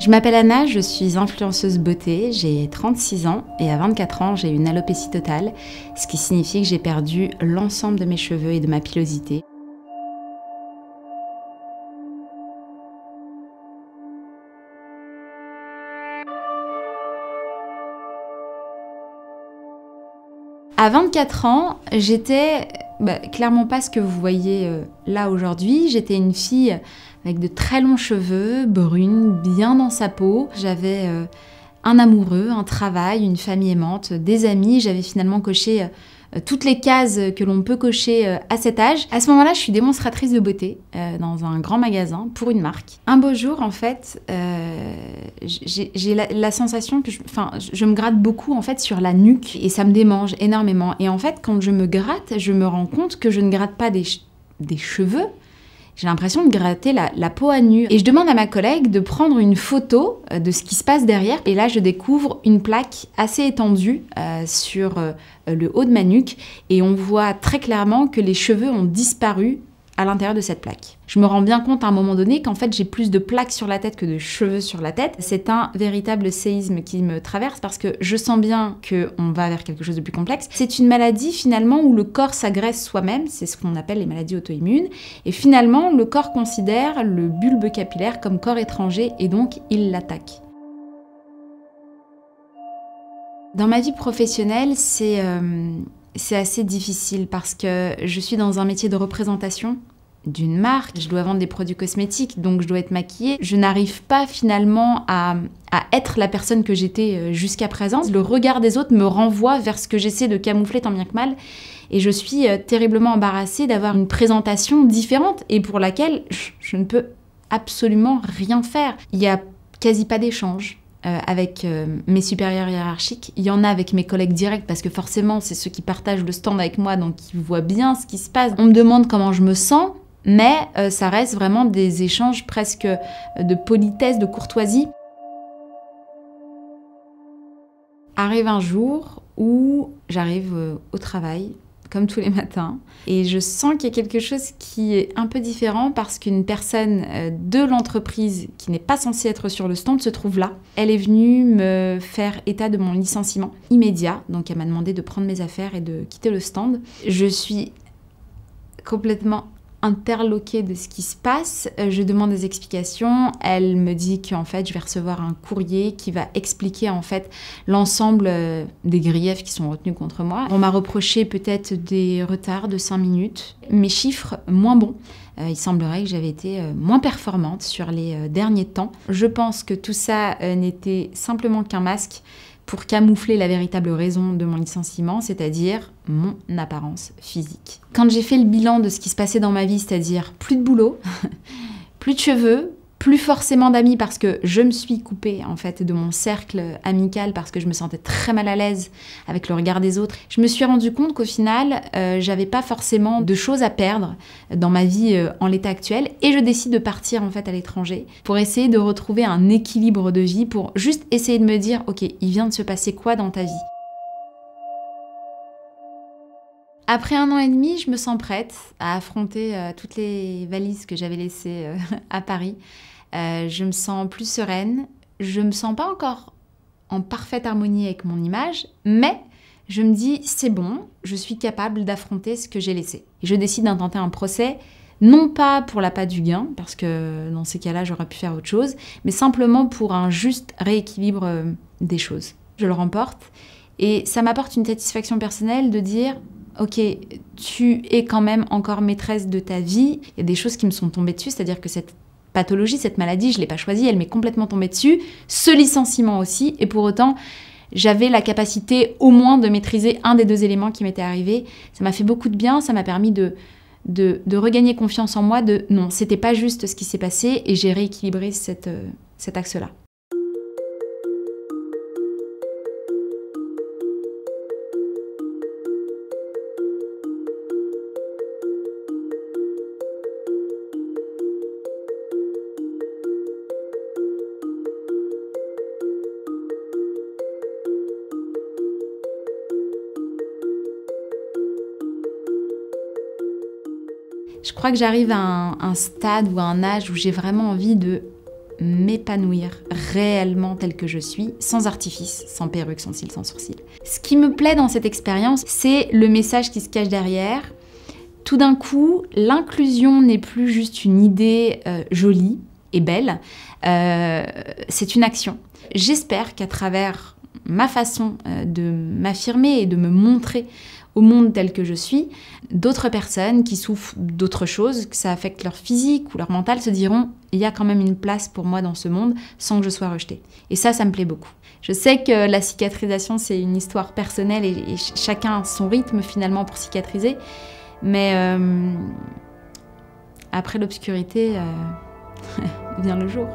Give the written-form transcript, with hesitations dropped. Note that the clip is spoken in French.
Je m'appelle Anna, je suis influenceuse beauté, j'ai 36 ans et à 24 ans, j'ai une alopécie totale, ce qui signifie que j'ai perdu l'ensemble de mes cheveux et de ma pilosité. À 24 ans, j'étais clairement pas ce que vous voyez là aujourd'hui. J'étais une fille avec de très longs cheveux, brune, bien dans sa peau. J'avais un amoureux, un travail, une famille aimante, des amis. J'avais finalement coché toutes les cases que l'on peut cocher à cet âge. À ce moment-là, je suis démonstratrice de beauté dans un grand magasin pour une marque. Un beau jour, en fait, j'ai la sensation que je me gratte beaucoup en fait sur la nuque et ça me démange énormément. Et en fait, quand je me gratte, je me rends compte que je ne gratte pas des cheveux. J'ai l'impression de gratter la peau à nu. Et je demande à ma collègue de prendre une photo de ce qui se passe derrière. Et là, je découvre une plaque assez étendue sur le haut de ma nuque. Et on voit très clairement que les cheveux ont disparu à l'intérieur de cette plaque. Je me rends bien compte à un moment donné qu'en fait j'ai plus de plaques sur la tête que de cheveux sur la tête. C'est un véritable séisme qui me traverse parce que je sens bien qu'on va vers quelque chose de plus complexe. C'est une maladie finalement où le corps s'agresse soi-même, c'est ce qu'on appelle les maladies auto-immunes, et finalement le corps considère le bulbe capillaire comme corps étranger et donc il l'attaque. Dans ma vie professionnelle, c'est assez difficile parce que je suis dans un métier de représentation d'une marque, je dois vendre des produits cosmétiques, donc je dois être maquillée. Je n'arrive pas finalement à être la personne que j'étais jusqu'à présent. Le regard des autres me renvoie vers ce que j'essaie de camoufler tant bien que mal. Et je suis terriblement embarrassée d'avoir une présentation différente et pour laquelle je ne peux absolument rien faire. Il n'y a quasi pas d'échange avec mes supérieurs hiérarchiques. Il y en a avec mes collègues directs parce que forcément c'est ceux qui partagent le stand avec moi donc ils voient bien ce qui se passe. On me demande comment je me sens, mais ça reste vraiment des échanges presque de politesse, de courtoisie. Arrive un jour où j'arrive au travail, comme tous les matins, et je sens qu'il y a quelque chose qui est un peu différent parce qu'une personne de l'entreprise qui n'est pas censée être sur le stand se trouve là. Elle est venue me faire état de mon licenciement immédiat, donc elle m'a demandé de prendre mes affaires et de quitter le stand. Je suis complètement interloquée de ce qui se passe, je demande des explications, elle me dit qu'en fait je vais recevoir un courrier qui va expliquer en fait l'ensemble des griefs qui sont retenus contre moi. On m'a reproché peut-être des retards de 5 minutes, mes chiffres moins bons. Il semblerait que j'avais été moins performante sur les derniers temps. Je pense que tout ça n'était simplement qu'un masque pour camoufler la véritable raison de mon licenciement, c'est-à-dire mon apparence physique. Quand j'ai fait le bilan de ce qui se passait dans ma vie, c'est-à-dire plus de boulot, plus de cheveux, plus forcément d'amis parce que je me suis coupée en fait de mon cercle amical parce que je me sentais très mal à l'aise avec le regard des autres. Je me suis rendu compte qu'au final, j'avais pas forcément de choses à perdre dans ma vie en l'état actuel et je décide de partir en fait à l'étranger pour essayer de retrouver un équilibre de vie, pour juste essayer de me dire ok, il vient de se passer quoi dans ta vie? Après 1 an et demi, je me sens prête à affronter toutes les valises que j'avais laissées à Paris. Je me sens plus sereine, je me sens pas encore en parfaite harmonie avec mon image, mais je me dis c'est bon, je suis capable d'affronter ce que j'ai laissé. Et je décide d'intenter un procès, non pas pour l'appât du gain, parce que dans ces cas-là j'aurais pu faire autre chose, mais simplement pour un juste rééquilibre des choses. Je le remporte et ça m'apporte une satisfaction personnelle de dire ok, tu es quand même encore maîtresse de ta vie. Il y a des choses qui me sont tombées dessus, c'est-à-dire que cette pathologie, cette maladie, je ne l'ai pas choisie, elle m'est complètement tombée dessus. Ce licenciement aussi, et pour autant, j'avais la capacité au moins de maîtriser un des 2 éléments qui m'étaient arrivés. Ça m'a fait beaucoup de bien, ça m'a permis de regagner confiance en moi, de non, c'était pas juste ce qui s'est passé, et j'ai rééquilibré cet axe-là. Je crois que j'arrive à un stade ou à un âge où j'ai vraiment envie de m'épanouir réellement telle que je suis, sans artifice, sans perruque, sans cils, sans sourcils. Ce qui me plaît dans cette expérience, c'est le message qui se cache derrière. Tout d'un coup, l'inclusion n'est plus juste une idée jolie et belle, c'est une action. J'espère qu'à travers ma façon de m'affirmer et de me montrer au monde tel que je suis, d'autres personnes qui souffrent d'autres choses, que ça affecte leur physique ou leur mental, se diront « il y a quand même une place pour moi dans ce monde sans que je sois rejetée ». Et ça me plaît beaucoup. Je sais que la cicatrisation, c'est une histoire personnelle et chacun a son rythme finalement pour cicatriser, mais après l'obscurité vient le jour.